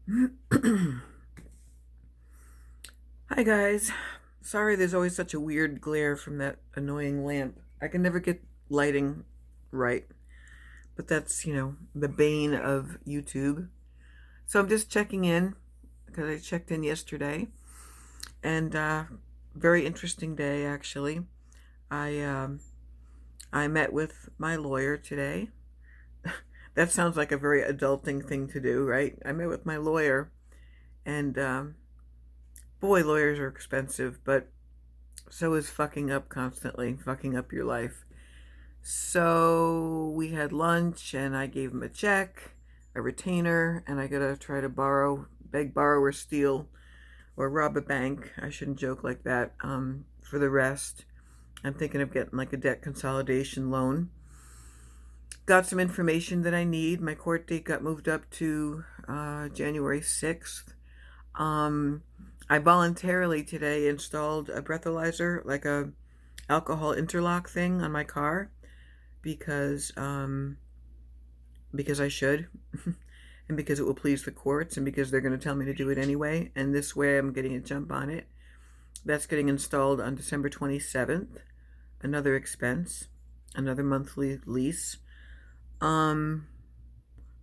Hi guys. Sorry there's always such a weird glare from that annoying lamp. I can never get lighting right. But that's, the bane of YouTube. So I'm just checking in because I checked in yesterday and very interesting day actually. I I met with my lawyer today. That sounds like a very adulting thing to do, right? I met with my lawyer and boy, lawyers are expensive, but so is fucking up constantly, fucking up your life. So we had lunch and I gave him a check, a retainer, and I gotta try to beg, borrow, or steal, or rob a bank. I shouldn't joke like that. For the rest, I'm thinking of getting like a debt consolidation loan. Got some information that I need. My court date got moved up to January 6th. Um, I voluntarily today installed a breathalyzer, like a alcohol interlock thing on my car because because I should and because it will please the courts and because they're going to tell me to do it anyway, and this way I'm getting a jump on it. That's getting installed on December 27th. Another expense, another monthly lease. Um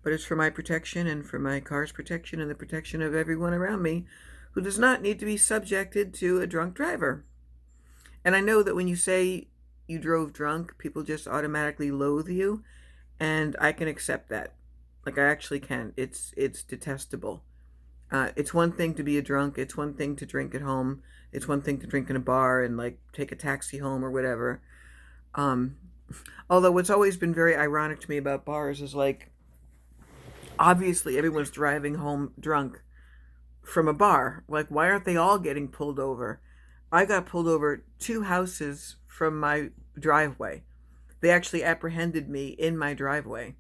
but it's for my protection and for my car's protection and the protection of everyone around me who does not need to be subjected to a drunk driver. And I know that when you say you drove drunk, people just automatically loathe you, and I can accept that. Like I actually can. It's detestable. It's one thing to be a drunk. It's one thing to drink at home. It's one thing to drink in a bar and like take a taxi home or whatever. Um, Although what's always been very ironic to me about bars is like obviously everyone's driving home drunk from a bar. Like why aren't they all getting pulled over? I got pulled over two houses from my driveway. They actually apprehended me in my driveway.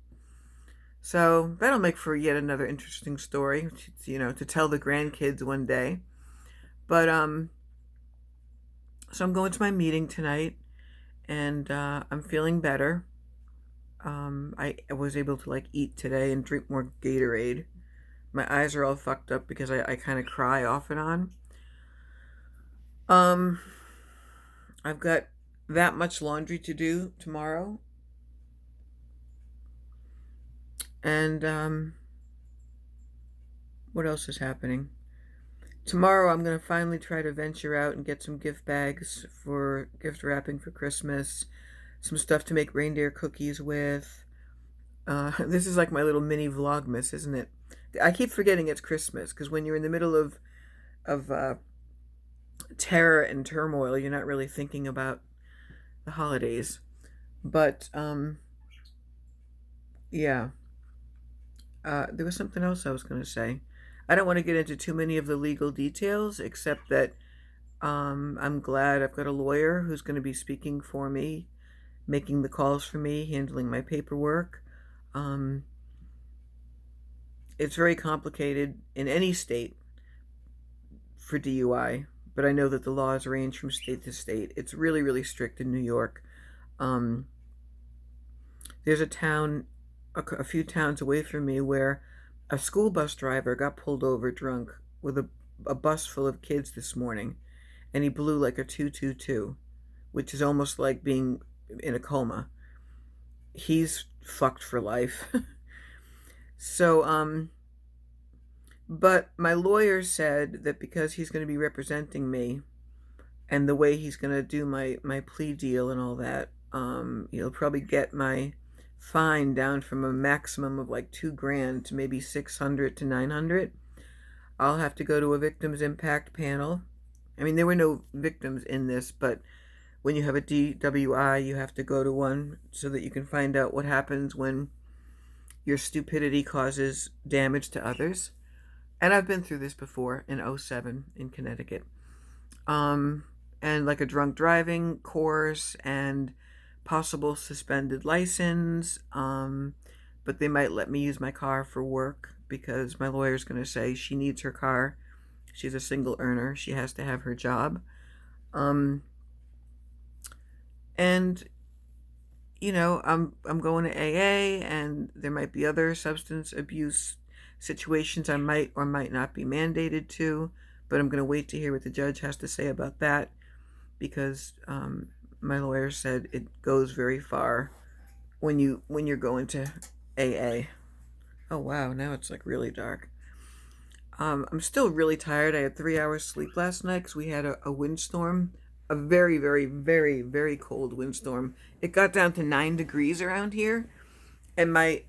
So that'll make for yet another interesting story, to tell the grandkids one day. But so I'm going to my meeting tonight, and I'm feeling better. I was able to like eat today and drink more Gatorade. My eyes are all fucked up because I kind of cry off and on. Um, I've got that much laundry to do tomorrow, and what else is happening? Tomorrow I'm going to finally try to venture out and get some gift bags for gift wrapping for Christmas, some stuff to make reindeer cookies with. This is like my little mini vlogmas, isn't it? I keep forgetting it's Christmas because when you're in the middle of terror and turmoil, you're not really thinking about the holidays. But yeah, there was something else I was going to say. I don't want to get into too many of the legal details, except that I'm glad I've got a lawyer who's going to be speaking for me, making the calls for me, handling my paperwork. Um, it's very complicated in any state for DUI, but I know that the laws range from state to state. It's really, really strict in New York. Um, there's a town, a few towns away from me, where a school bus driver got pulled over drunk with a bus full of kids this morning, and he blew like a 222, which is almost like being in a coma. He's fucked for life. So, but my lawyer said that because he's going to be representing me and the way he's going to do my plea deal and all that, he'll probably get my fine down from a maximum of like 2 grand to maybe 600 to 900. I'll have to go to a victims impact panel. I mean, there were no victims in this, but when you have a DWI, you have to go to one so that you can find out what happens when your stupidity causes damage to others. And I've been through this before in '07 in Connecticut. Um, and like a drunk driving course and possible suspended license. But they might let me use my car for work because my lawyer's going to say she needs her car. She's a single earner. She has to have her job. Um, and I'm going to AA, and there might be other substance abuse situations I might or might not be mandated to, but I'm going to wait to hear what the judge has to say about that because my lawyer said it goes very far when you're going to AA. Oh wow, now it's like really dark. I'm still really tired. I had 3 hours sleep last night because we had a windstorm, a very, very, very, very cold windstorm. It got down to 9 degrees around here, and my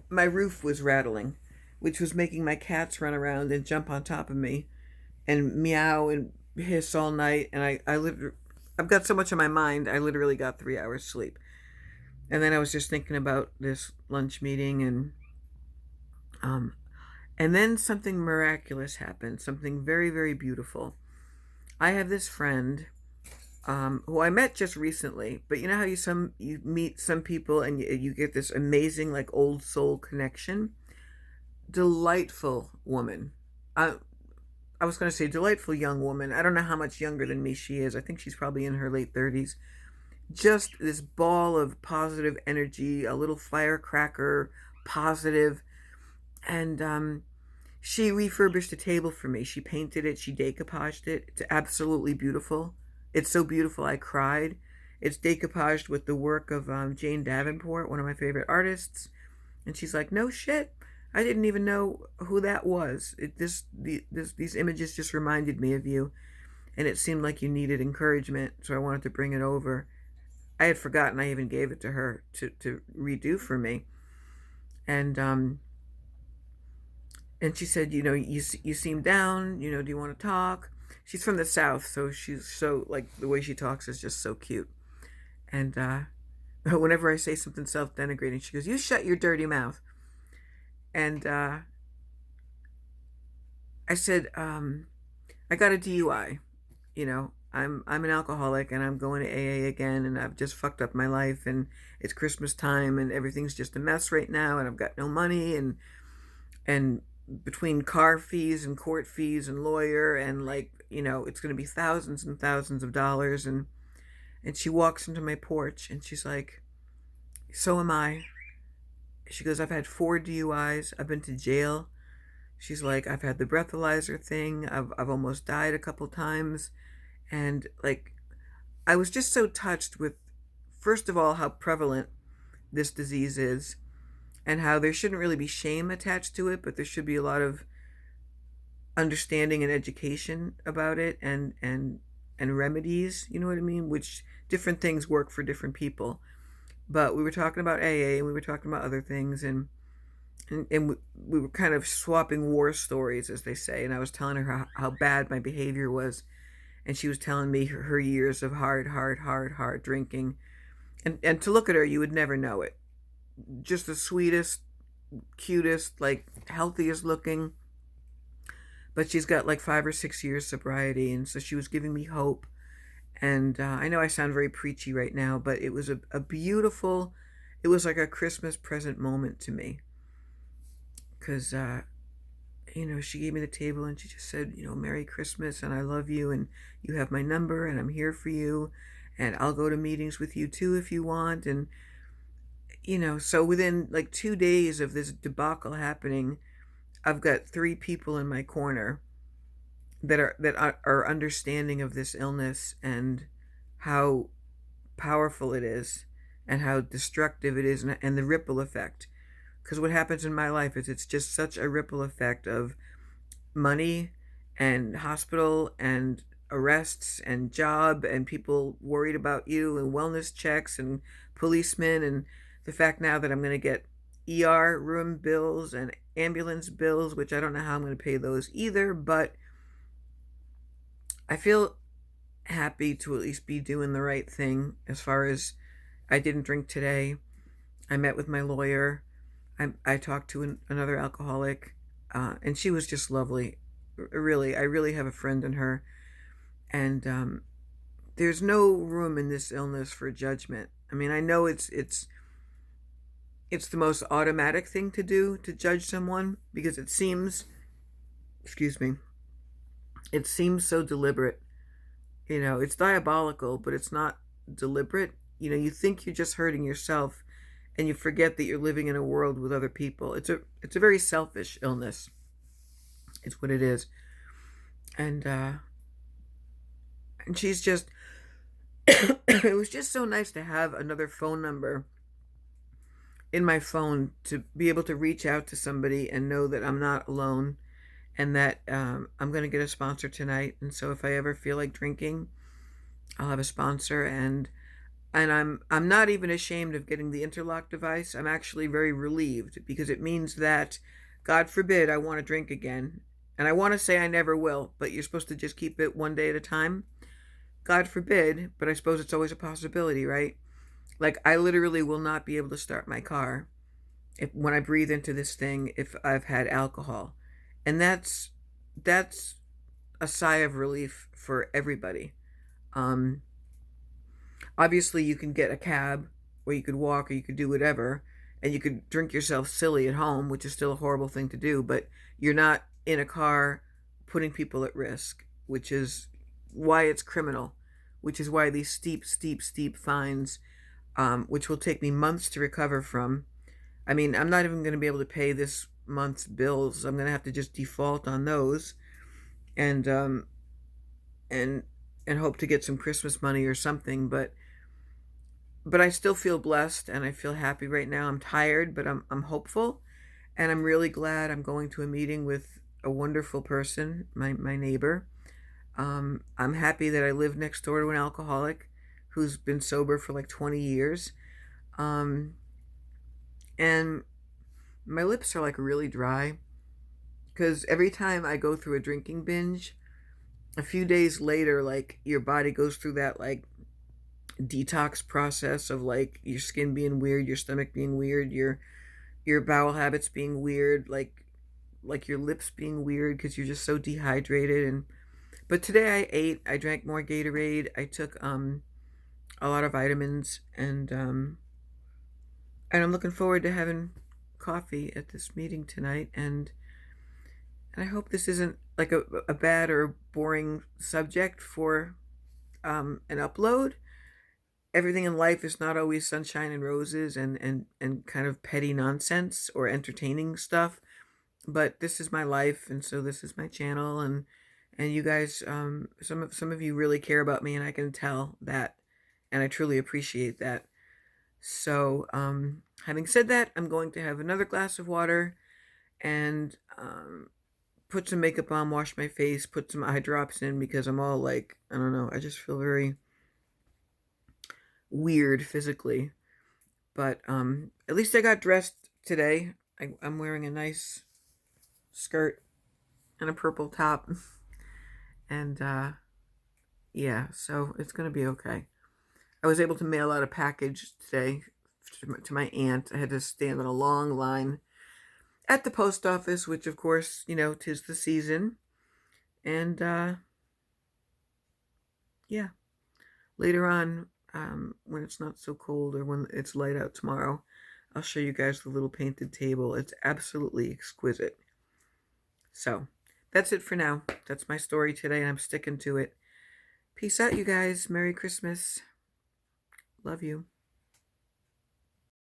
roof was rattling, which was making my cats run around and jump on top of me and meow and hiss all night. And I've got so much on my mind. I literally got 3 hours sleep, and then I was just thinking about this lunch meeting um, and then something miraculous happened, something very, very beautiful. I have this friend who I met just recently, but you know how you meet some people and you get this amazing like old soul connection. Delightful woman. I I was going to say delightful young woman. I don't know how much younger than me she is. I think she's probably in her late 30s. Just this ball of positive energy, a little firecracker, positive, and she refurbished a table for me. She painted it, she decoupaged it. It's absolutely beautiful. It's so beautiful I cried. It's decoupaged with the work of Jane Davenport, one of my favorite artists. And she's like, "No shit, I didn't even know who that was. These images just reminded me of you, and it seemed like you needed encouragement, so I wanted to bring it over." I had forgotten I even gave it to her to redo for me, and and she said, you seem down. Do you want to talk? She's from the South, so she's so like the way she talks is just so cute. And whenever I say something self-denigrating, she goes, "You shut your dirty mouth." And I said, "I got a DUI. I'm an alcoholic, and I'm going to AA again, and I've just fucked up my life, and it's Christmas time, and everything's just a mess right now, and I've got no money, and between car fees and court fees and lawyer and like it's going to be thousands and thousands of dollars." And she walks into my porch and she's like, "So am I." She goes, "I've had 4 DUIs. I've been to jail." She's like, "I've had the breathalyzer thing. I've almost died a couple times." And like, I was just so touched with, first of all, how prevalent this disease is and how there shouldn't really be shame attached to it, but there should be a lot of understanding and education about it and remedies, you know what I mean? Which different things work for different people. But we were talking about AA and we were talking about other things, and we were kind of swapping war stories, as they say. And I was telling her how bad my behavior was, and she was telling me her years of hard drinking. And to look at her, you would never know it. Just the sweetest, cutest, like healthiest looking. But she's got like 5 or 6 years sobriety, and so she was giving me hope. And I know I sound very preachy right now, but it was a beautiful, it was like a Christmas present moment to me. Because, she gave me the table and she just said, "Merry Christmas and I love you and you have my number and I'm here for you and I'll go to meetings with you too if you want." And, so within like 2 days of this debacle happening, I've got 3 people in my corner that are understanding of this illness and how powerful it is and how destructive it is, and the ripple effect. Because what happens in my life is it's just such a ripple effect of money and hospital and arrests and job and people worried about you and wellness checks and policemen, and the fact now that I'm going to get ER room bills and ambulance bills, which I don't know how I'm going to pay those either, but I feel happy to at least be doing the right thing. As far as, I didn't drink today. I met with my lawyer. I talked to another alcoholic, and she was just lovely. Really, I really have a friend in her. And there's no room in this illness for judgment. I mean, I know it's the most automatic thing to do, to judge someone, because it seems, excuse me, it seems so deliberate. It's diabolical, but it's not deliberate. You think you're just hurting yourself, and you forget that you're living in a world with other people. It's a very selfish illness. It's what it is. And she's just it was just so nice to have another phone number in my phone to be able to reach out to somebody and know that I'm not alone, and that I'm going to get a sponsor tonight. And so if I ever feel like drinking, I'll have a sponsor. And I'm not even ashamed of getting the interlock device. I'm actually very relieved, because it means that, God forbid, I want to drink again. And I want to say I never will, but you're supposed to just keep it one day at a time. God forbid, but I suppose it's always a possibility, right? Like, I literally will not be able to start my car when I breathe into this thing if I've had alcohol. And that's a sigh of relief for everybody. Um, Obviously, you can get a cab, or you could walk, or you could do whatever, and you could drink yourself silly at home, which is still a horrible thing to do, but you're not in a car putting people at risk, which is why it's criminal, which is why these steep, steep, steep fines, which will take me months to recover from. I mean, I'm not even going to be able to pay this month's bills. I'm going to have to just default on those, and and and hope to get some Christmas money or something. But I still feel blessed, and I feel happy right now. I'm tired, but I'm hopeful, and I'm really glad I'm going to a meeting with a wonderful person, my neighbor. I'm happy that I live next door to an alcoholic who's been sober for like 20 years. Um, and my lips are like really dry, because every time I go through a drinking binge, a few days later, like, your body goes through that like detox process of like your skin being weird, your stomach being weird, your bowel habits being weird, like your lips being weird because you're just so dehydrated. And but today I drank more Gatorade. I took a lot of vitamins, and I'm looking forward to having coffee at this meeting tonight. And I hope this isn't like a bad or boring subject for an upload. Everything in life is not always sunshine and roses and kind of petty nonsense or entertaining stuff. But this is my life, and so this is my channel, and you guys, some of you really care about me, and I can tell that, and I truly appreciate that. So, having said that, I'm going to have another glass of water, and put some makeup on, wash my face, put some eye drops in, because I'm all like, I don't know, I just feel very weird physically. But at least I got dressed today. I'm wearing a nice skirt and a purple top. And yeah, so it's going to be okay. I was able to mail out a package today to my aunt. I had to stand in a long line at the post office, which of course, 'tis the season. And yeah, later on, when it's not so cold, or when it's light out tomorrow, I'll show you guys the little painted table. It's absolutely exquisite. So that's it for now. That's my story today, and I'm sticking to it. Peace out, you guys. Merry Christmas. Love you.